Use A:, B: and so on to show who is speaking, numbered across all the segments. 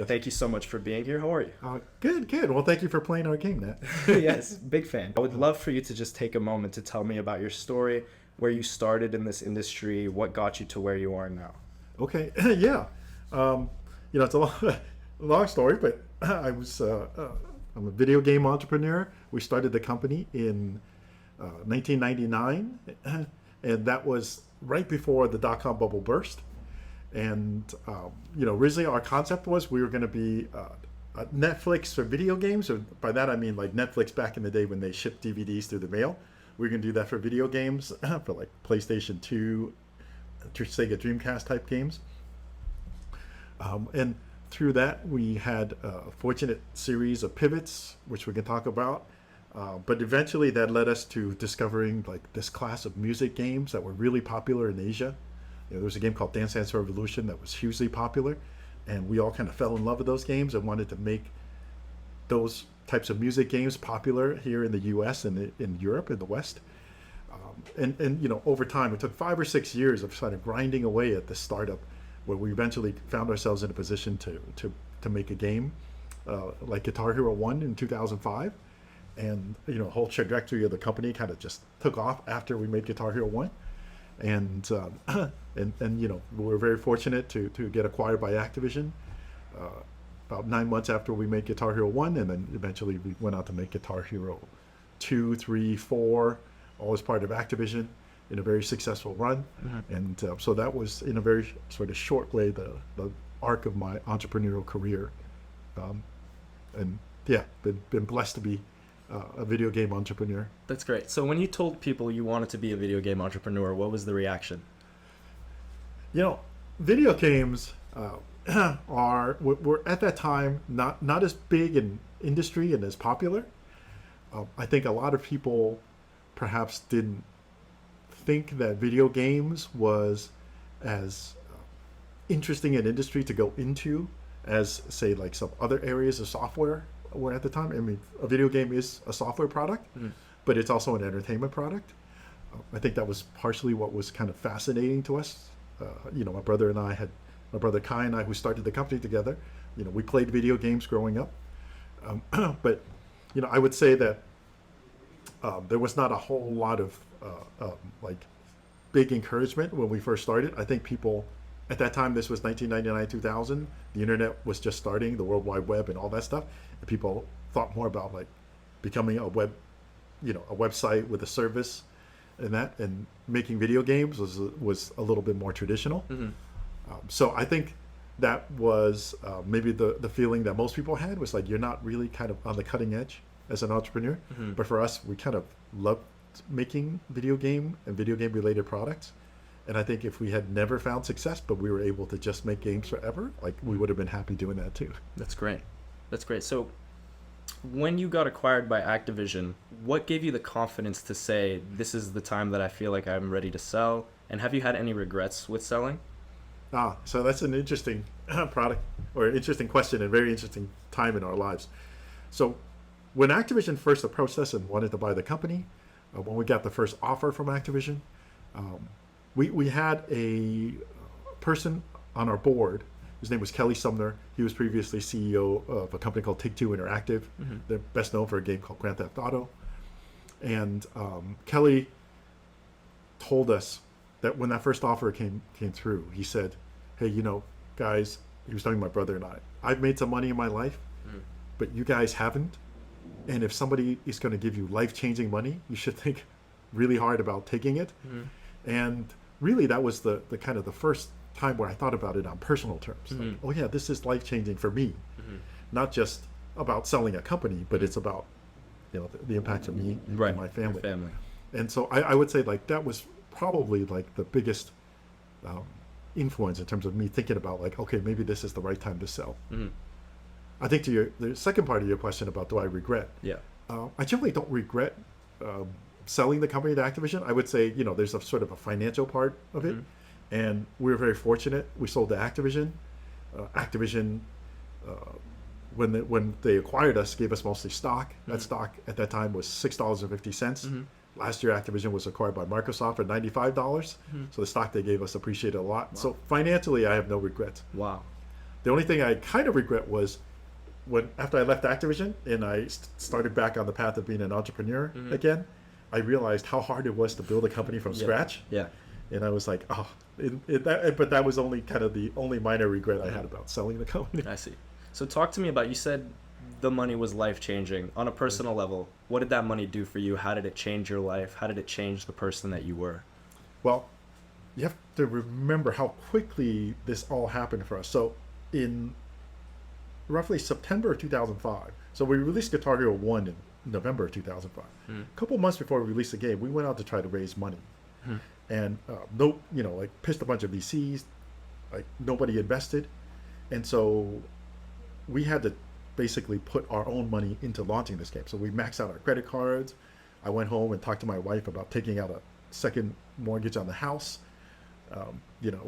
A: Thank you so much for being here. How are you?
B: Good. Well, thank you for playing our game, Nat.
A: Yes, big fan. I would love for you to just take a moment to tell me about your story, where you started in this industry, what got you to where you are now.
B: Okay, yeah. Um, it's a long story, but I'm a video game entrepreneur. We started the company in 1999, and that was right before the dot-com bubble burst. And originally our concept was we were going to be a Netflix for video games. Or by that I mean like Netflix back in the day when they shipped DVDs through the mail. We are going to do that for video games, for like PlayStation 2, Sega Dreamcast type games. And through that we had a fortunate series of pivots, which we can talk about. But eventually that led us to discovering like this class of music games that were really popular in Asia. There was a game called Dance Dance Revolution that was hugely popular, and we all kind of fell in love with those games and wanted to make those types of music games popular here in the U.S. and in Europe, in the West. And over time, it took 5 or 6 years of sort of grinding away at this startup, where we eventually found ourselves in a position to make a game like Guitar Hero 1 in 2005. And the whole trajectory of the company kind of just took off after we made Guitar Hero 1. And we were very fortunate to get acquired by Activision about 9 months after we made Guitar Hero 1, and then eventually we went out to make Guitar Hero 2, 3, 4, all as part of Activision in a very successful run. Mm-hmm. And so that was, in a very sort of short way, the arc of my entrepreneurial career. And yeah, been blessed to be a video game entrepreneur.
A: That's great. So when you told people you wanted to be a video game entrepreneur, what was the reaction?
B: Video games were at that time not as big in industry and as popular. I think a lot of people perhaps didn't think that video games was as interesting an industry to go into as, say, like some other areas of software were at the time. I mean, a video game is a software product, but it's also an entertainment product. I think that was partially what was kind of fascinating to us. My brother Kai and I, who started the company together, we played video games growing up. But, I would say that there was not a whole lot of like big encouragement when we first started. I think people at that time, this was 1999, 2000, the internet was just starting, the World Wide Web and all that stuff. And people thought more about like becoming a website with a service and making video games was a little bit more traditional. Mm-hmm. So I think that was maybe the feeling that most people had, was like, you're not really kind of on the cutting edge as an entrepreneur. Mm-hmm. But for us, we kind of loved making video game and video game related products. And I think if we had never found success, but we were able to just make games forever, like, we would have been happy doing that too.
A: That's great. So when you got acquired by Activision, what gave you the confidence to say, this is the time that I feel like I'm ready to sell? And have you had any regrets with selling?
B: So that's an interesting product, or interesting question, and very interesting time in our lives. So when Activision first approached us and wanted to buy the company, when we got the first offer from Activision, we had a person on our board. His name was Kelly Sumner. He was previously CEO of a company called Take-Two Interactive. Mm-hmm. They're best known for a game called Grand Theft Auto. And Kelly told us that when that first offer came through, he said, hey, guys, he was talking to my brother and I've made some money in my life, but you guys haven't. And if somebody is going to give you life-changing money, you should think really hard about taking it. Mm-hmm. And really, that was the kind of the first time where I thought about it on personal terms. Mm-hmm. Like, oh yeah, this is life-changing for me. Mm-hmm. Not just about selling a company, but it's about the impact of me and my family. And so I would say, like, that was probably like the biggest influence in terms of me thinking about, like, okay, maybe this is the right time to sell. Mm-hmm. I think to the second part of your question about, do I regret?
A: Yeah.
B: I generally don't regret selling the company to Activision. I would say, there's a sort of a financial part of it. Mm-hmm. And we were very fortunate. We sold to Activision. Activision, when they acquired us, gave us mostly stock. Mm-hmm. That stock at that time was $6.50. Mm-hmm. Last year, Activision was acquired by Microsoft for $95. Mm-hmm. So the stock they gave us appreciated a lot. Wow. So financially, I have no regrets.
A: Wow.
B: The only thing I kind of regret was when after I left Activision and I started back on the path of being an entrepreneur again, I realized how hard it was to build a company from scratch.
A: Yeah.
B: And I was like, oh, but that was only kind of the only minor regret I had about selling the company.
A: I see. So talk to me about, you said the money was life-changing. On a personal level, what did that money do for you? How did it change your life? How did it change the person that you were?
B: Well, you have to remember how quickly this all happened for us. So in roughly September of 2005, so we released Guitar Hero 1 in November of 2005. A couple months before we released the game, we went out to try to raise money. And pitched a bunch of VCs, like nobody invested. And so we had to basically put our own money into launching this game. So we maxed out our credit cards. I went home and talked to my wife about taking out a second mortgage on the house.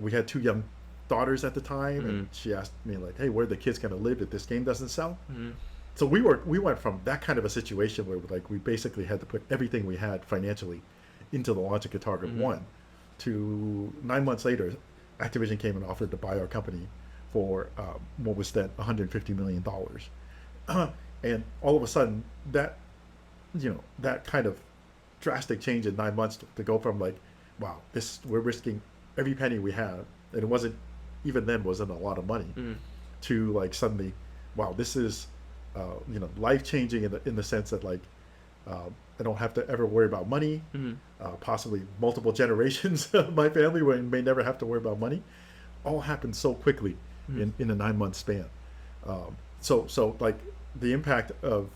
B: We had 2 young daughters at the time, and she asked me like, "Hey, where are the kids going to live if this game doesn't sell?" So we went from that kind of a situation where like we basically had to put everything we had financially into the launch of Guitar Hero 1 to 9 months later, Activision came and offered to buy our company for what was then $150 million. And all of a sudden that kind of drastic change in 9 months to go from like, wow, we're risking every penny we have, and it wasn't a lot of money, to like suddenly, wow, this is life changing in the sense that like I don't have to ever worry about money. Possibly multiple generations of my family may never have to worry about money. All happened so quickly in a 9-month span. So like the impact of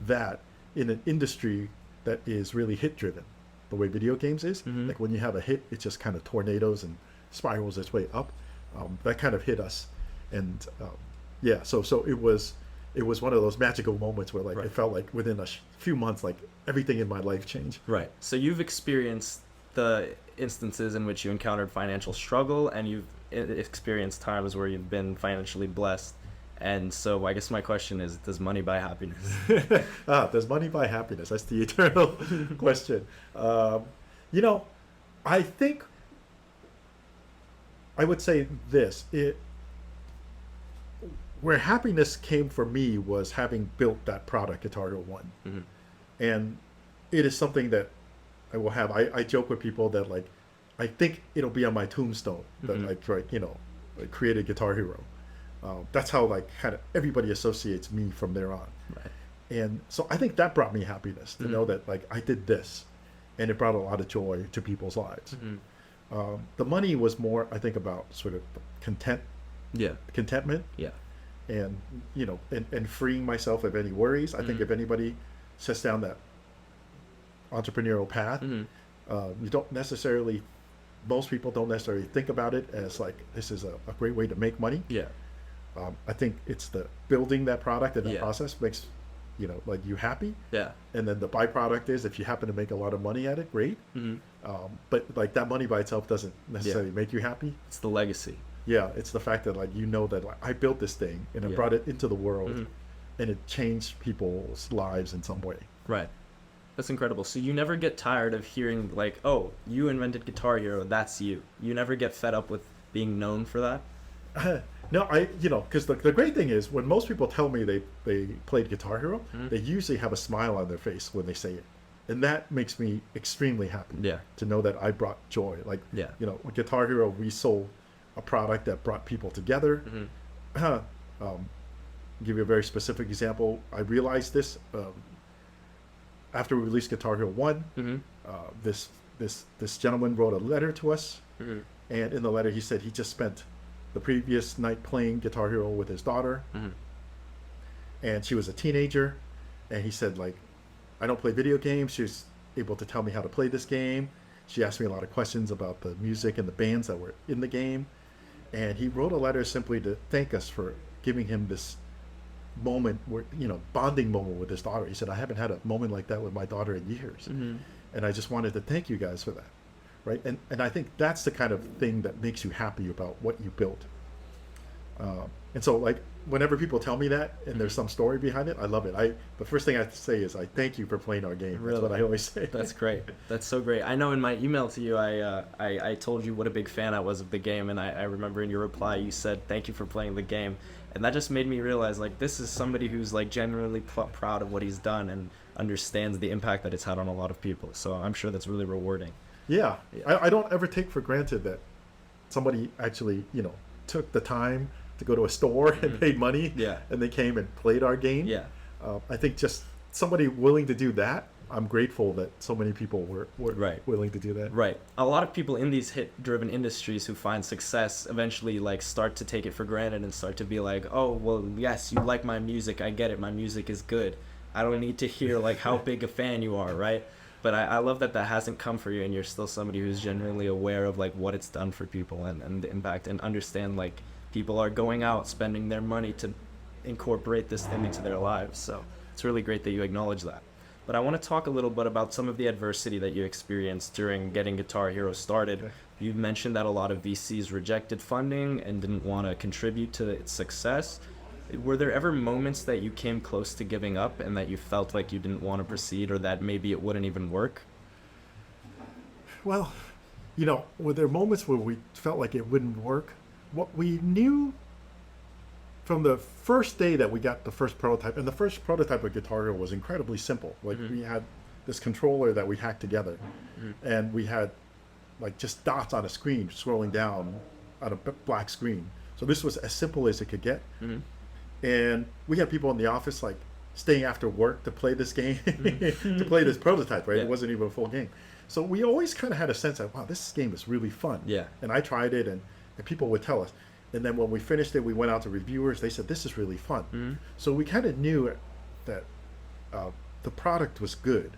B: that in an industry that is really hit driven, the way video games is, like when you have a hit, it just kind of tornadoes and spirals its way up. That kind of hit us, and so it was one of those magical moments where like it felt like within a few months, like everything in my life changed.
A: Right. So you've experienced the instances in which you encountered financial struggle, and you've experienced times where you've been financially blessed. And so I guess my question is, does money buy happiness?
B: Does money buy happiness? That's the eternal question. I think I would say this. Where happiness came for me was having built that product, Guitar Hero 1. And it is something that I will have. I joke with people that like, I think it'll be on my tombstone that I created Guitar Hero. That's how like kind of everybody associates me from there on.
A: Right.
B: And so I think that brought me happiness to know that like I did this, and it brought a lot of joy to people's lives. The money was more, I think, about sort of contentment.
A: Yeah.
B: And and freeing myself of any worries. I think if anybody sets down that entrepreneurial path, most people don't necessarily think about it as like this is a great way to make money.
A: Yeah.
B: I think it's the building that product and that
A: Yeah.
B: process makes like you happy.
A: Yeah.
B: And then the byproduct is if you happen to make a lot of money at it, great. But like that money by itself doesn't necessarily make you happy.
A: It's the legacy.
B: Yeah, it's the fact that like that like I built this thing and I brought it into the world, and it changed people's lives in some way.
A: Right. That's incredible. So you never get tired of hearing like, oh, you invented Guitar Hero, that's you. You never get fed up with being known for that?
B: No, because the great thing is when most people tell me they played Guitar Hero, they usually have a smile on their face when they say it. And that makes me extremely happy to know that I brought joy. Like, with Guitar Hero, we sold a product that brought people together. Give you a very specific example. I realized this after we released Guitar Hero 1. This gentleman wrote a letter to us, and in the letter he said he just spent the previous night playing Guitar Hero with his daughter, and she was a teenager, and he said like, I don't play video games. She was able to tell me how to play this game. She asked me a lot of questions about the music and the bands that were in the game. And he wrote a letter simply to thank us for giving him this moment where, bonding moment with his daughter. He said, I haven't had a moment like that with my daughter in years. And I just wanted to thank you guys for that. Right. And I think that's the kind of thing that makes you happy about what you built. And so like whenever people tell me that and there's some story behind it, I love it. The first thing I say is I thank you for playing our game.
A: Really?
B: That's what I always say.
A: That's great. That's so great. I know in my email to you, I told you what a big fan I was of the game, and I remember in your reply you said thank you for playing the game, and that just made me realize like this is somebody who's like genuinely proud of what he's done and understands the impact that it's had on a lot of people. So I'm sure that's really rewarding.
B: Yeah,
A: Yeah.
B: I don't ever take for granted that somebody actually, took the time to go to a store and paid money,
A: Yeah.
B: and they came and played our game.
A: Yeah.
B: I think just somebody willing to do that, I'm grateful that so many people were
A: Right.
B: willing to do that.
A: Right. A lot of people in these hit-driven industries who find success eventually like start to take it for granted and start to be like, oh, well, yes, you like my music. I get it. My music is good. I don't need to hear like how big a fan you are, right? But I love that hasn't come for you, and you're still somebody who's genuinely aware of like what it's done for people and the impact, and understand like people are going out spending their money to incorporate this thing into their lives. So it's really great that you acknowledge that. But I want to talk a little bit about some of the adversity that you experienced during getting Guitar Hero started.
B: Okay.
A: You mentioned that a lot of VCs rejected funding and didn't want to contribute to its success. Were there ever moments that you came close to giving up and that you felt like you didn't want to proceed, or that maybe it wouldn't even work?
B: Well, were there moments where we felt like it wouldn't work? What we knew from the first day that we got the first prototype, and the first prototype of Guitar Hero was incredibly simple. Like we had this controller that we hacked together, and we had like just dots on a screen scrolling down on a black screen. So this was as simple as it could get. And we had people in the office like staying after work to play this game, to play this prototype, right?
A: Yeah.
B: It wasn't even a full game. So we always kind of had a sense of, wow, this game is really fun.
A: Yeah.
B: And I tried it, and people would tell us. And then when we finished it, we went out to reviewers. They said, this is really fun. So we kind of knew that the product was good.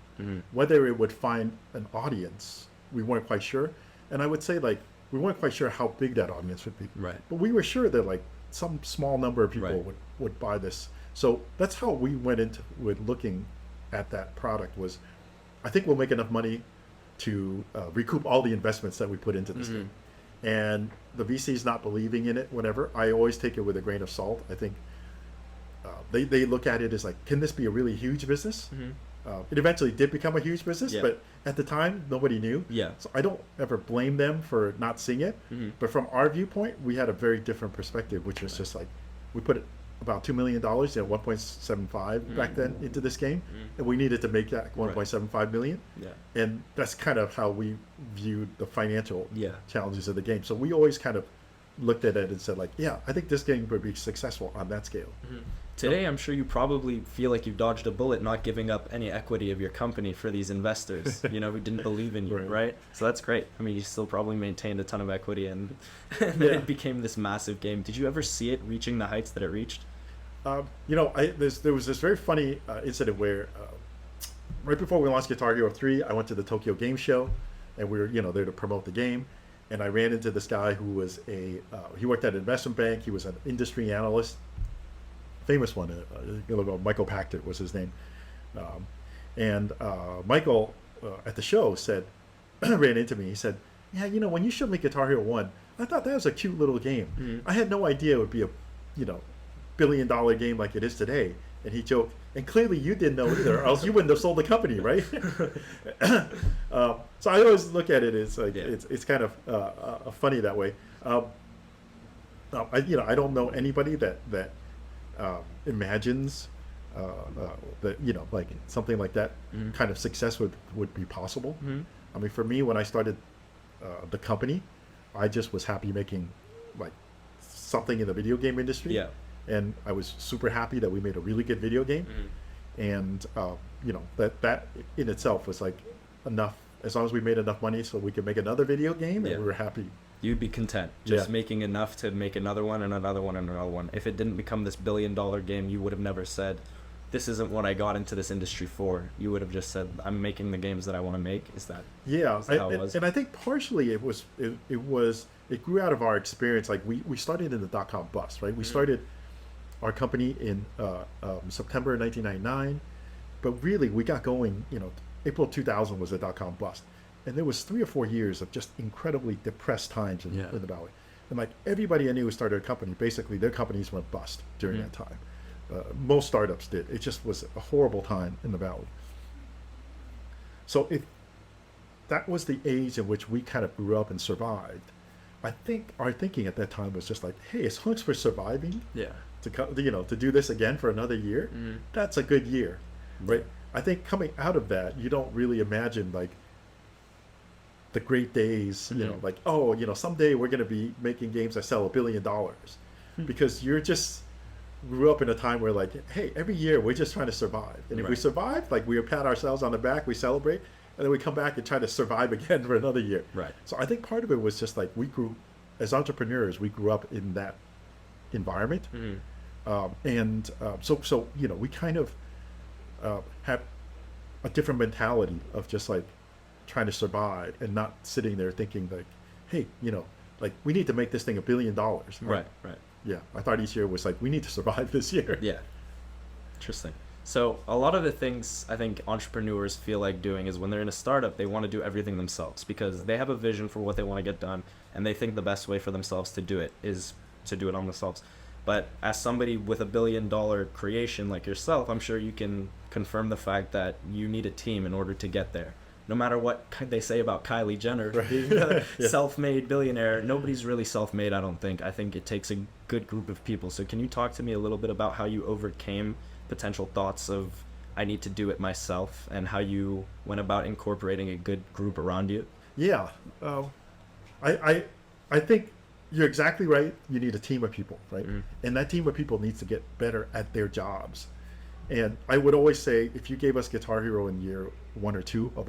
B: Whether it would find an audience, we weren't quite sure. And I would say, like, we weren't quite sure how big that audience would be.
A: Right.
B: But we were sure that, like, some small number of people
A: Right.
B: would buy this. So that's how we went into with looking at that product. Was I think we'll make enough money to recoup all the investments that we put into this game. And the VC's not believing in it, whatever. I always take it with a grain of salt. I think they look at it as like, can this be a really huge business? It eventually did become a huge business,
A: Yeah.
B: but at the time, nobody knew.
A: Yeah.
B: So I don't ever blame them for not seeing it. But from our viewpoint, we had a very different perspective, which was just like, we put about $2 million, 1.75 back then into this game, and we needed to make that 1.75 million.
A: Yeah.
B: And that's kind of how we viewed the financial
A: Yeah.
B: challenges of the game. So we always kind of looked at it and said, like, yeah, I think this game would be successful on that scale.
A: Today, I'm sure you probably feel like you dodged a bullet not giving up any equity of your company for these investors, who didn't believe in you, right? So that's great. I mean, you still probably maintained a ton of equity, and then it became this massive game. Did you ever see it reaching the heights that it reached?
B: There was this very funny incident where right before we launched Guitar Hero 3, I went to the Tokyo Game Show, and we were there to promote the game. And I ran into this guy who was he worked at an investment bank. He was an industry analyst, famous one. Michael Pachter was his name. And Michael at the show said, ran into me. He said, yeah, when you showed me Guitar Hero 1, I thought that was a cute little game. I had no idea it would be a, billion-dollar game like it is today. And he joked, and clearly you didn't know either, or else you wouldn't have sold the company, right? So I always look at it as like it's kind of funny that way. I don't know anybody that imagines that like something like that kind of success would be possible. I mean, for me, when I started the company, I just was happy making like something in the video game industry.
A: Yeah.
B: And I was super happy that we made a really good video game, and that in itself was like enough. As long as we made enough money so we could make another video game, and we were happy.
A: You'd be content just making enough to make another one and another one and another one. If it didn't become this billion-dollar game, you would have never said, "This isn't what I got into this industry for." You would have just said, "I'm making the games that I want to make." Is that how it was?
B: And I think partially it grew out of our experience. Like we started in the .com bust, right? We started our company in September 1999, but really we got going, April 2000 was a .com bust. And there was 3 or 4 years of just incredibly depressed times in the Valley. And like everybody I knew who started a company, basically their companies went bust during that time. Most startups did. It just was a horrible time in the Valley. So if that was the age in which we kind of grew up and survived, I think our thinking at that time was just like, hey, as long as we're surviving,
A: Yeah.
B: to do this again for another year, that's a good year, right? I think coming out of that, you don't really imagine like the great days, like, oh, someday we're going to be making games that sell $1 billion, because you're just grew up in a time where like, hey, every year we're just trying to survive, and if we survive, like we pat ourselves on the back, we celebrate, and then we come back and try to survive again for another year.
A: Right.
B: So I think part of it was just like as entrepreneurs, we grew up in that environment, so we kind of have a different mentality of just like trying to survive and not sitting there thinking like, hey, like we need to make this thing $1 billion.
A: Right.
B: Yeah, I thought each year was like, we need to survive this year.
A: Yeah. Interesting. So a lot of the things I think entrepreneurs feel like doing is when they're in a startup, they want to do everything themselves because they have a vision for what they want to get done, and they think the best way for themselves to do it is to do it on themselves. But as somebody with $1 billion creation like yourself, I'm sure you can confirm the fact that you need a team in order to get there. No matter what they say about Kylie Jenner being a self-made billionaire, nobody's really self-made, I don't think. I think it takes a good group of people. So can you talk to me a little bit about how you overcame potential thoughts of, I need to do it myself, and how you went about incorporating a good group around you?
B: Yeah. I think you're exactly right. You need a team of people, right? And that team of people needs to get better at their jobs. And I would always say, if you gave us Guitar Hero in year 1 or 2 of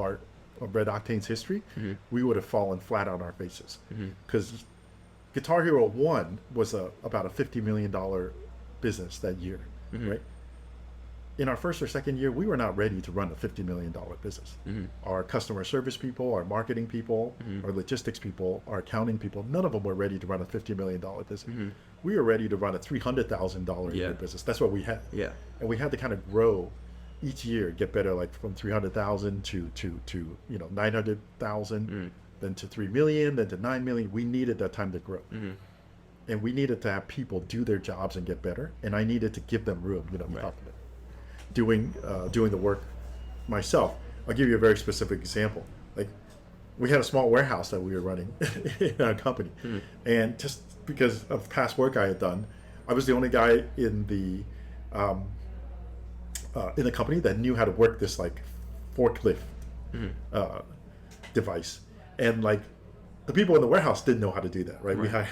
B: Red Octane's history, we would have fallen flat on our faces. Because Guitar Hero 1 was about a $50 million business that year, right? In our first or second year, we were not ready to run a $50 million business. Our customer service people, our marketing people, our logistics people, our accounting people, none of them were ready to run a $50 million business. We were ready to run a $300,000 a year business. That's what we had.
A: Yeah.
B: And we had to kind of grow each year, get better, like from 300,000 to 900,000, then to 3 million, then to 9 million. We needed that time to grow. And we needed to have people do their jobs and get better. And I needed to give them room, doing the work myself. I'll give you a very specific example. Like, we had a small warehouse that we were running in our company, and just because of past work I had done, I was the only guy in the company that knew how to work this like forklift device, and like the people in the warehouse didn't know how to do that, right? We hired,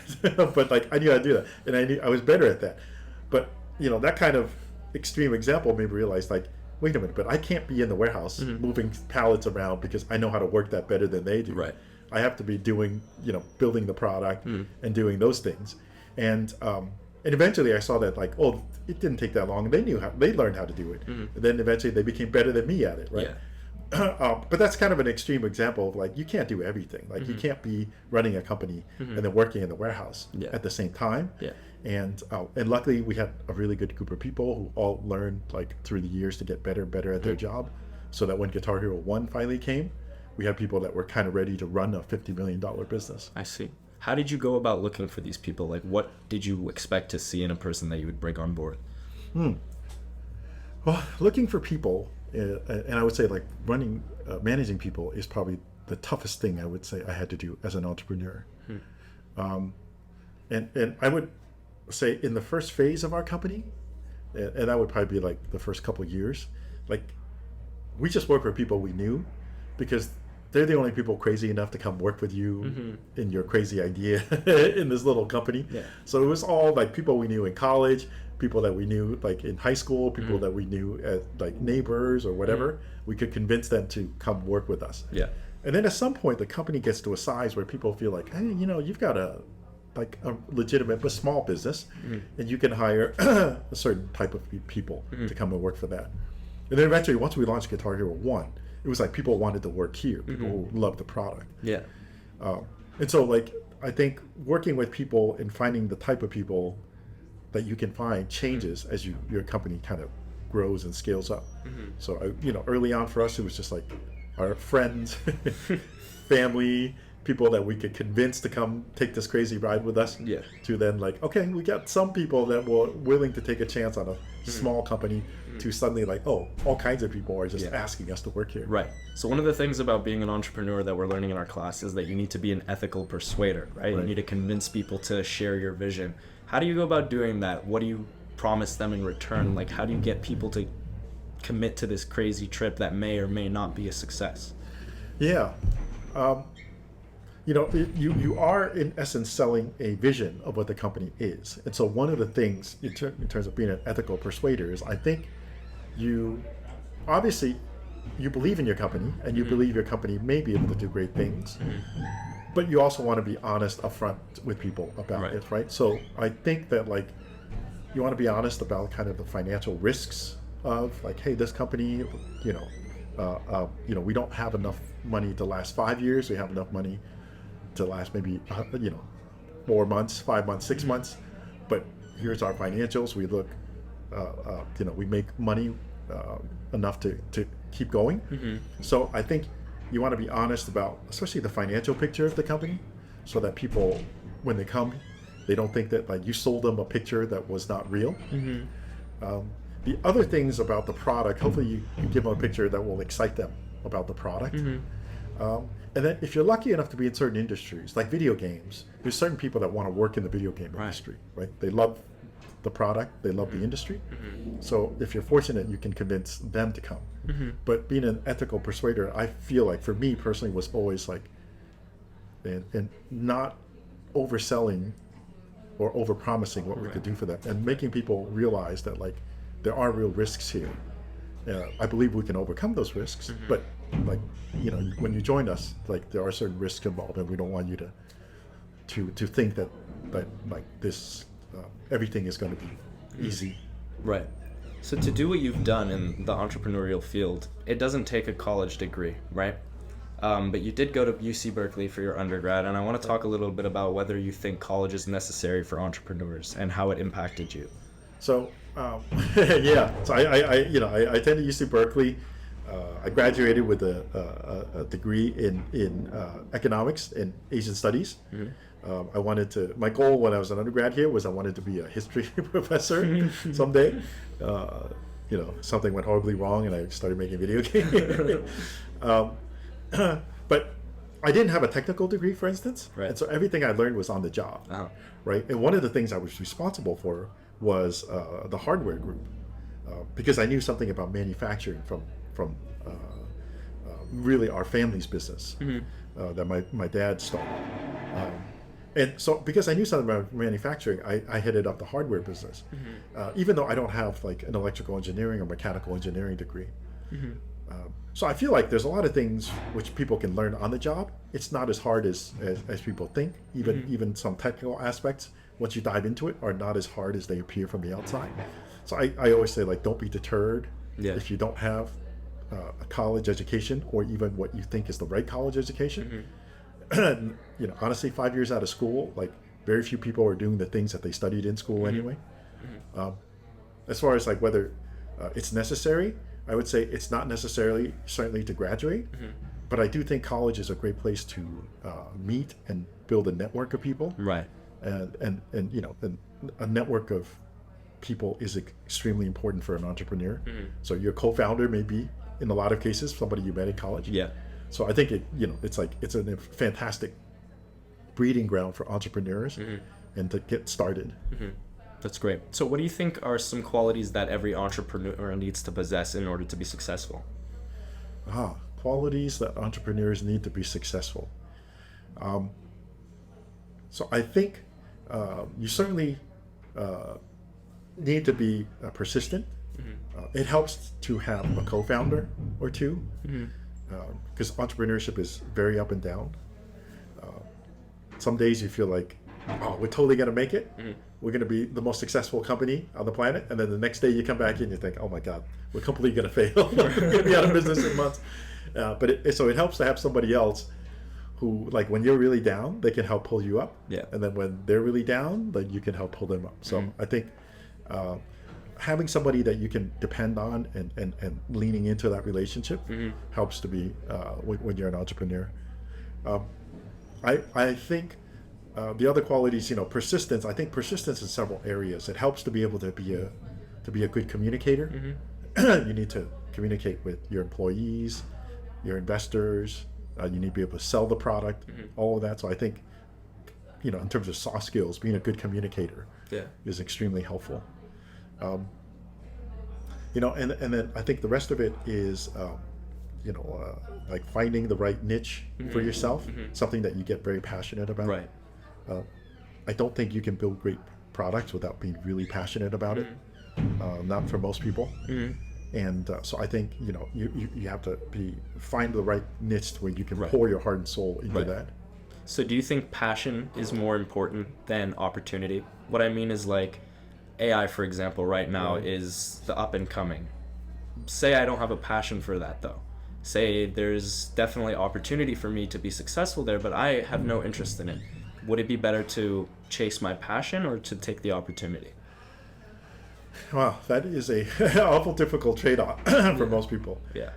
B: but like I knew how to do that, and I was better at that. But that kind of extreme example made me realize, like, wait a minute, but I can't be in the warehouse moving pallets around because I know how to work that better than they do.
A: Right.
B: I have to be doing, building the product and doing those things. And eventually I saw that, like, oh, it didn't take that long. They learned how to do it. And then eventually they became better than me at it, right? But that's kind of an extreme example of, like, you can't do everything. Like, you can't be running a company and then working in the warehouse at the same time. And luckily we had a really good group of people who all learned, like, through the years to get better at their job, so that when Guitar Hero 1 finally came, we had people that were kind of ready to run a $50 million business.
A: I see. How did you go about looking for these people? Like, what did you expect to see in a person that you would bring on board?
B: Well, looking for people, and I would say, like, managing people is probably the toughest thing I would say I had to do as an entrepreneur. And I would say in the first phase of our company, and that would probably be like the first couple of years, like, we just worked with people we knew, because they're the only people crazy enough to come work with you in your crazy idea in this little company. So it was all like people we knew in college, people that we knew like in high school, people that we knew as like neighbors or whatever. We could convince them to come work with us. And then at some point the company gets to a size where people feel like, hey, you've got a legitimate but small business, and you can hire a certain type of people to come and work for that. And then eventually, once we launched Guitar Hero 1, it was like people wanted to work here, people who loved the product. And so, like, I think working with people and finding the type of people that you can find changes as your company kind of grows and scales up. So, early on for us, it was just like our friends, family, people that we could convince to come take this crazy ride with us,
A: Yeah.
B: to then like, okay, we got some people that were willing to take a chance on a small company, to suddenly like, oh, all kinds of people are just asking us to work here.
A: Right. So one of the things about being an entrepreneur that we're learning in our class is that you need to be an ethical persuader, right? You need to convince people to share your vision. How do you go about doing that? What do you promise them in return? Like, how do you get people to commit to this crazy trip that may or may not be a success?
B: Yeah. You are in essence selling a vision of what the company is. And so one of the things in terms of being an ethical persuader is, I think you obviously you believe in your company and you believe your company may be able to do great things, but you also want to be honest upfront with people about it, right? So I think that like you want to be honest about kind of the financial risks of like, hey, this company, we don't have enough money to last 5 years. We have enough money to last maybe 4 months, 5 months, 6 months, but here's our financials. We look, we make money enough to keep going. So I think you want to be honest about, especially the financial picture of the company, so that people, when they come, they don't think that like you sold them a picture that was not real. The other things about the product, hopefully you give them a picture that will excite them about the product. And then if you're lucky enough to be in certain industries, like video games, there's certain people that want to work in the video game industry, right? They love the product, they love the industry. So if you're fortunate, you can convince them to come. But being an ethical persuader, I feel like for me personally was always like, and not overselling or overpromising what we could do for them, and making people realize that like there are real risks here. I believe we can overcome those risks, but like, when you join us, like there are certain risks involved, and we don't want you to think that like this everything is going to be easy.
A: Right. So to do what you've done in the entrepreneurial field, it doesn't take a college degree, right? But you did go to UC Berkeley for your undergrad, and I want to talk a little bit about whether you think college is necessary for entrepreneurs and how it impacted you.
B: So so I attended UC Berkeley. I graduated with a degree in economics and Asian studies. I wanted to. My goal when I was an undergrad here was I wanted to be a history professor someday. Something went horribly wrong, and I started making video games. But I didn't have a technical degree, for instance, and so everything I learned was on the job, right? And one of the things I was responsible for was the hardware group, because I knew something about manufacturing from really our family's business that my dad started. And so because I knew something about manufacturing, I headed up the hardware business, even though I don't have like an electrical engineering or mechanical engineering degree. So I feel like there's a lot of things which people can learn on the job. It's not as hard as people think. Even some technical aspects, once you dive into it, are not as hard as they appear from the outside. So I always say, like, don't be deterred if you don't have a college education, or even what you think is the right college education. Honestly, 5 years out of school, like very few people are doing the things that they studied in school anyway. As far as like whether it's necessary, I would say it's not necessarily certainly to graduate, but I do think college is a great place to meet and build a network of people.
A: Right.
B: And a network of people is extremely important for an entrepreneur. So your co-founder may be, in a lot of cases, somebody you met in college.
A: Yeah.
B: So I think it's a fantastic breeding ground for entrepreneurs and to get started.
A: That's great. So what do you think are some qualities that every entrepreneur needs to possess in order to be successful?
B: Qualities that entrepreneurs need to be successful. So I think you certainly need to be persistent. It helps to have a co-founder or two, because entrepreneurship is very up and down. Some days you feel like, we're totally going to make it. We're going to be the most successful company on the planet. And then the next day you come back and you think, oh my God, we're completely going to fail. We're going to be out of business in months. So it helps to have somebody else who, like, when you're really down, they can help pull you up.
A: Yeah.
B: And then when they're really down, then you can help pull them up. So I think having somebody that you can depend on and leaning into that relationship helps to be when you're an entrepreneur. I think the other qualities, persistence. I think persistence in several areas. It helps to be able to be a good communicator. You need to communicate with your employees, your investors. You need to be able to sell the product, all of that. So I think, in terms of soft skills, being a good communicator is extremely helpful. And then I think the rest of it is, like finding the right niche for yourself, something that you get very passionate about.
A: Right.
B: I don't think you can build great products without being really passionate about it. Not for most people. And so I think you have to find the right niche where you can pour your heart and soul into that.
A: So do you think passion is more important than opportunity? What I mean is, like, AI, for example, right now is the up and coming. Say I don't have a passion for that, though. Say there's definitely opportunity for me to be successful there, but I have no interest in it. Would it be better to chase my passion or to take the opportunity?
B: Wow, that is a awful difficult trade-off for most people.
A: Yeah.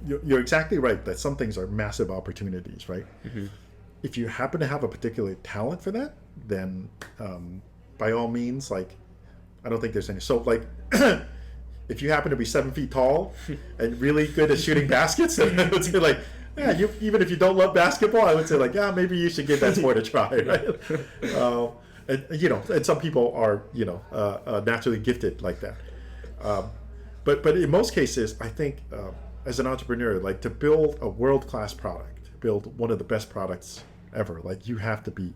B: You're exactly right that some things are massive opportunities, right? If you happen to have a particular talent for that, then by all means, like, I don't think there's any. So, like, if you happen to be 7 feet tall and really good at shooting baskets, then I would say, like, yeah, even if you don't love basketball, I would say, like, yeah, maybe you should give that sport a try, right? And some people are, naturally gifted like that. But in most cases, I think as an entrepreneur, like, to build a world-class product, build one of the best products ever, like, you have to be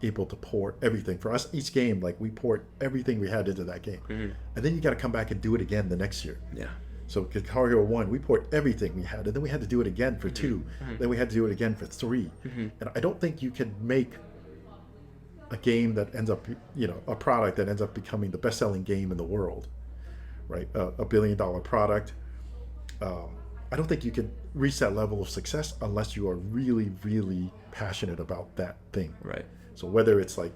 B: able to pour everything. For us, each game, like, we poured everything we had into that game. And then you got to come back and do it again the next year.
A: Yeah.
B: So Guitar Hero 1, we poured everything we had, and then we had to do it again for 2. Then we had to do it again for 3. And I don't think you can make a game that ends up, a product that ends up becoming the best-selling game in the world, right? A billion-dollar product. I don't think you can reach that level of success unless you are really, really passionate about that thing.
A: Right.
B: So whether it's like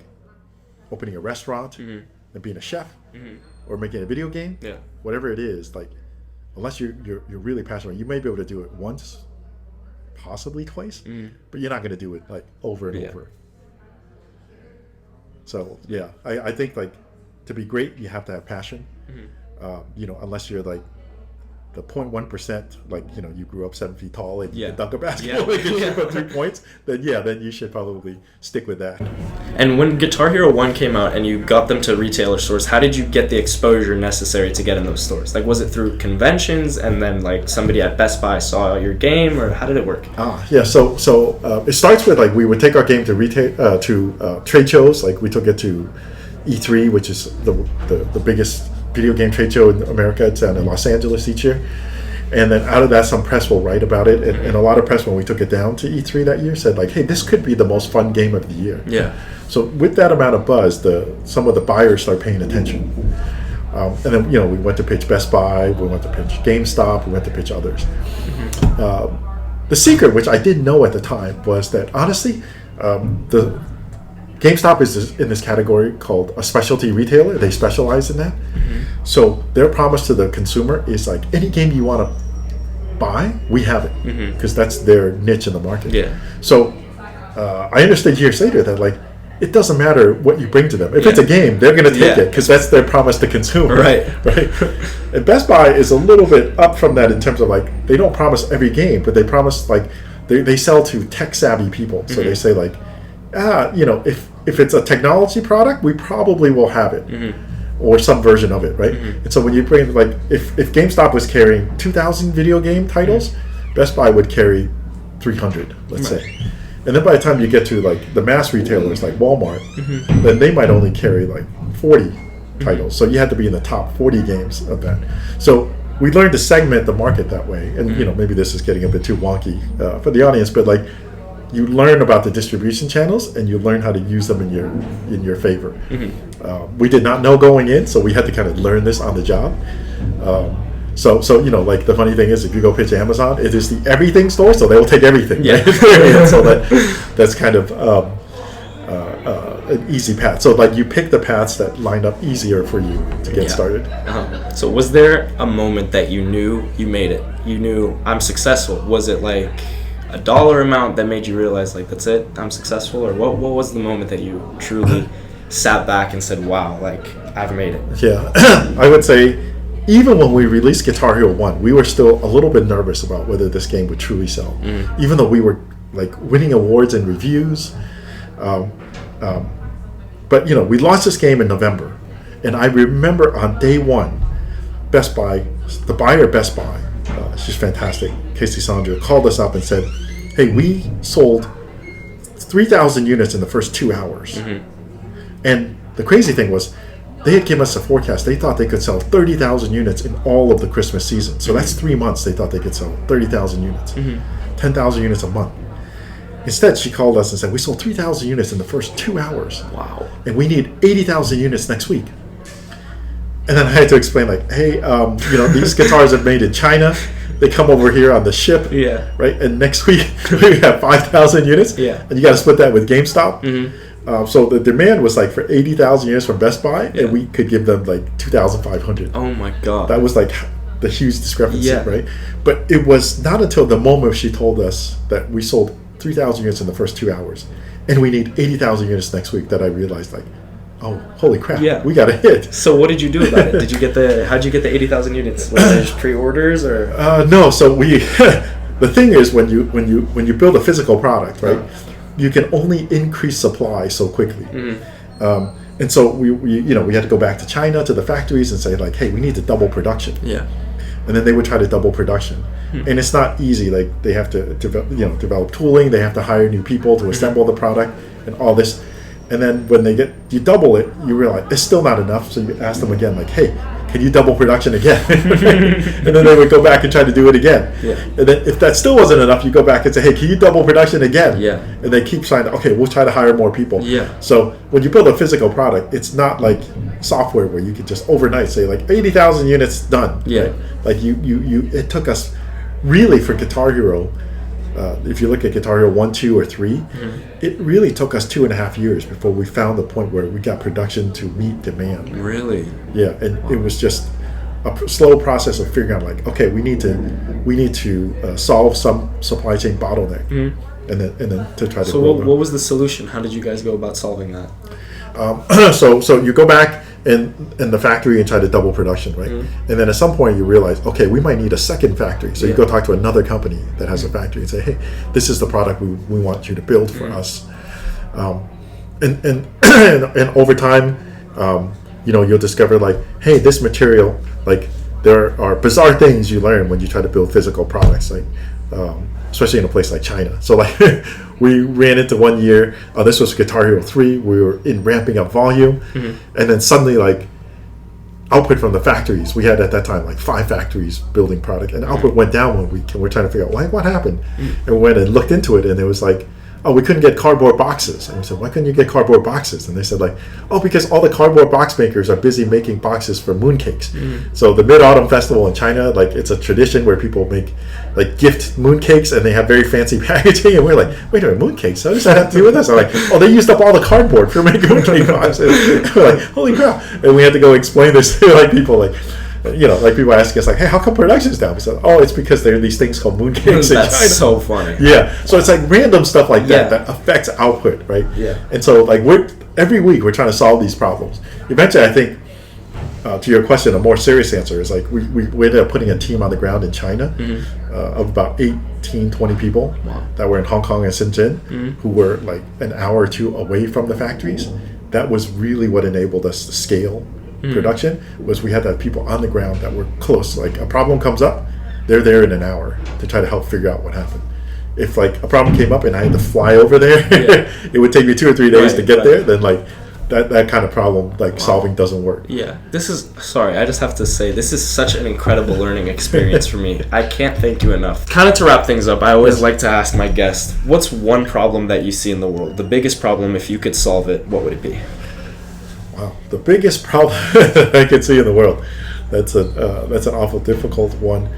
B: opening a restaurant and being a chef, or making a video game, whatever it is, like, unless you're really passionate, you may be able to do it once, possibly twice, but you're not going to do it like over and over. So yeah, I think, like, to be great, you have to have passion. Unless you're like the 0.1%, like, you grew up 7 feet tall and you can dunk a basketball and you shoot for 3 points, then you should probably stick with that.
A: And when Guitar Hero 1 came out and you got them to retailer stores, how did you get the exposure necessary to get in those stores? Like, was it through conventions and then, like, somebody at Best Buy saw your game, or how did it work?
B: So it starts with, like, we would take our game to retail trade shows. Like, we took it to E3, which is the biggest video game trade show in America. It's in Los Angeles each year. And then out of that, some press will write about it. And a lot of press, when we took it down to E3 that year, said, like, hey, this could be the most fun game of the year.
A: Yeah.
B: So with that amount of buzz, some of the buyers start paying attention. And then, we went to pitch Best Buy, we went to pitch GameStop, we went to pitch others. The secret, which I didn't know at the time, was that, honestly, the GameStop is in this category called a specialty retailer. They specialize in that. So their promise to the consumer is, like, any game you want to buy, we have it, because that's their niche in the market.
A: Yeah.
B: So I understood years later that, like, it doesn't matter what you bring to them. If it's a game, they're going to take it because that's their promise to consumer.
A: Right.
B: And Best Buy is a little bit up from that in terms of, like, they don't promise every game, but they promise, like, they sell to tech savvy people. So they say, like, if it's a technology product, we probably will have it, or some version of it, right? And so when you bring, like, if GameStop was carrying 2,000 video game titles, Best Buy would carry 300, let's say. And then by the time you get to, like, the mass retailers like Walmart, then they might only carry, like, 40 titles. So you had to be in the top 40 games of that. So we learned to segment the market that way. And maybe this is getting a bit too wonky for the audience, but, like, you learn about the distribution channels and you learn how to use them in your favor. We did not know going in, so we had to kind of learn this on the job. So like, the funny thing is, if you go pitch Amazon, it is the everything store, so they will take everything.
A: Yeah.
B: Right? So that's kind of an easy path. So, like, you pick the paths that line up easier for you to get started.
A: So was there a moment that you knew you made it? You knew, I'm successful? Was it like a dollar amount that made you realize like that's it, I'm successful, or what was the moment that you truly sat back and said, wow, like I've made it?
B: Yeah, I would say even when we released Guitar Hero 1, we were still a little bit nervous about whether this game would truly sell. Even though we were like winning awards and reviews. But you know, we launched this game in November, and I remember on day one, Best Buy, the buyer at Best Buy, she's fantastic, Casey Sandra, called us up and said, hey, we sold 3,000 units in the first 2 hours. And the crazy thing was, they had given us a forecast. They thought they could sell 30,000 units in all of the Christmas season. So that's 3 months they thought they could sell 30,000 units, 10,000 units a month. Instead, she called us and said, we sold 3,000 units in the first 2 hours.
A: Wow.
B: And we need 80,000 units next week. And then I had to explain, like, hey, you know, these guitars are made in China. They come over here on the ship, right? And next week we have 5,000 units, and you got to split that with GameStop. So the demand was like for 80,000 units from Best Buy, and we could give them like 2,500.
A: Oh my god!
B: That was like the huge discrepancy, right? But it was not until the moment she told us that we sold 3,000 units in the first 2 hours, and we need 80,000 units next week, that I realized, like, oh, holy crap, we got a hit.
A: So what did you do about it? How'd you get the 80,000 units? Was it just pre-orders or?
B: No, so we, the thing is, when you build a physical product, right, you can only increase supply so quickly. And so we had to go back to China, to the factories, and say, like, hey, we need to double production. And then they would try to double production. And it's not easy. Like, they have to develop tooling, they have to hire new people to assemble the product and all this. And then when you double it, you realize it's still not enough. So you ask them again, like, hey, can you double production again? And then they would go back and try to do it again. And then if that still wasn't enough, you go back and say, hey, can you double production again? And they keep trying to, okay, we'll try to hire more people. So when you build a physical product, it's not like software where you could just overnight say, like, 80,000 units done. Right? Like it took us really, for Guitar Hero, if you look at Guitar Hero 1, 2, or 3, it really took us 2.5 years before we found the point where we got production to meet demand.
A: Really?
B: Yeah, and it was just a slow process of figuring out, like, okay, we need to solve some supply chain bottleneck, and then to try to.
A: So what was the solution? How did you guys go about solving that?
B: So you go back in the factory and try to double production, right? And then at some point you realize, okay, we might need a second factory. So you go talk to another company that has a factory and say, hey, this is the product we want you to build for us. And over time, you'll discover, like, hey, this material, like, there are bizarre things you learn when you try to build physical products, like, especially in a place like China. So, like, we ran into one year, this was Guitar Hero 3, we were in ramping up volume, and then suddenly, like, output from the factories, we had at that time like 5 factories building product, and output went down 1 week, and we're trying to figure out, like, what happened? And we went and looked into it, and it was like, oh, we couldn't get cardboard boxes. And we said, why couldn't you get cardboard boxes? And they said, like, oh, because all the cardboard box makers are busy making boxes for mooncakes. So the Mid-Autumn Festival in China, like, it's a tradition where people make, like, gift mooncakes, and they have very fancy packaging. And we're like, wait a minute, mooncakes? How does that have to do with us? I'm like, oh, they used up all the cardboard for making mooncake boxes. We're like, holy crap. And we had to go explain this to, like, people, like, like, people ask us, like, hey, how come production's down? We said, oh, it's because there are these things called mooncakes in China.
A: That's so funny.
B: Yeah. So it's like random stuff like that affects output, right? And so, like, every week we're trying to solve these problems. Eventually, I think, to your question, a more serious answer is, like, we ended up putting a team on the ground in China of about 18, 20 people that were in Hong Kong and Shenzhen, who were, like, an hour or two away from the factories. That was really what enabled us to scale production, was we had to have people on the ground that were close. Like, a problem comes up, they're there in an hour to try to help figure out what happened. If, like, a problem came up and I had to fly over there, it would take me 2 or 3 days to get there, then, like, that kind of problem, like, solving doesn't work.
A: I just have to say, this is such an incredible learning experience for me. I can't thank you enough. Kind of to wrap things up, I always like to ask my guests, what's one problem that you see in the world? The biggest problem, if you could solve it, what would it be?
B: Wow, the biggest problem I could see in the world. That's an awful difficult one.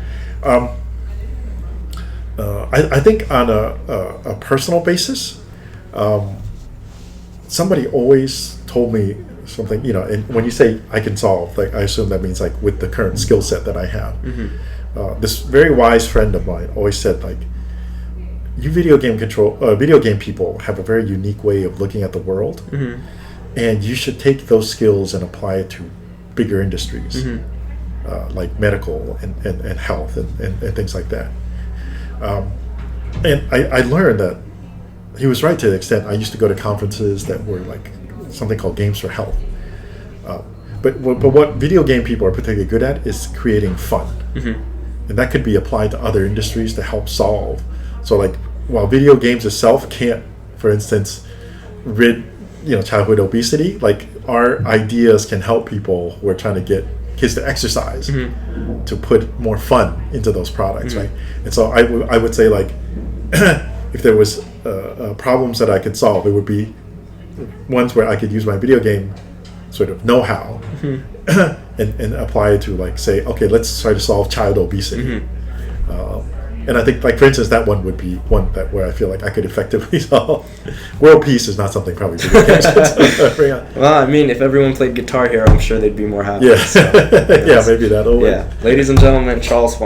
B: I think on a personal basis, somebody always told me something, and when you say I can solve, like, I assume that means, like, with the current skill set that I have. This very wise friend of mine always said, like, you video game people have a very unique way of looking at the world, and you should take those skills and apply it to bigger industries, like medical and health and things like that. And I learned that he was right to the extent I used to go to conferences that were like something called Games for Health. But what video game people are particularly good at is creating fun. And that could be applied to other industries to help solve. So like, while video games itself can't, for instance, rid childhood obesity, like our ideas can help people who are trying to get kids to exercise to put more fun into those products, right? And so I would say, like, if there was problems that I could solve, it would be ones where I could use my video game sort of know-how and apply it to, like, say, okay, let's try to solve child obesity. And I think, like, for instance, that one would be one where I feel like I could effectively solve. World peace is not something probably video games could bring on.
A: Well, I mean, if everyone played Guitar Hero, I'm sure they'd be more happy.
B: Yeah,
A: So,
B: yeah, maybe that'll work.
A: Yeah, ladies and gentlemen, Charles Huang.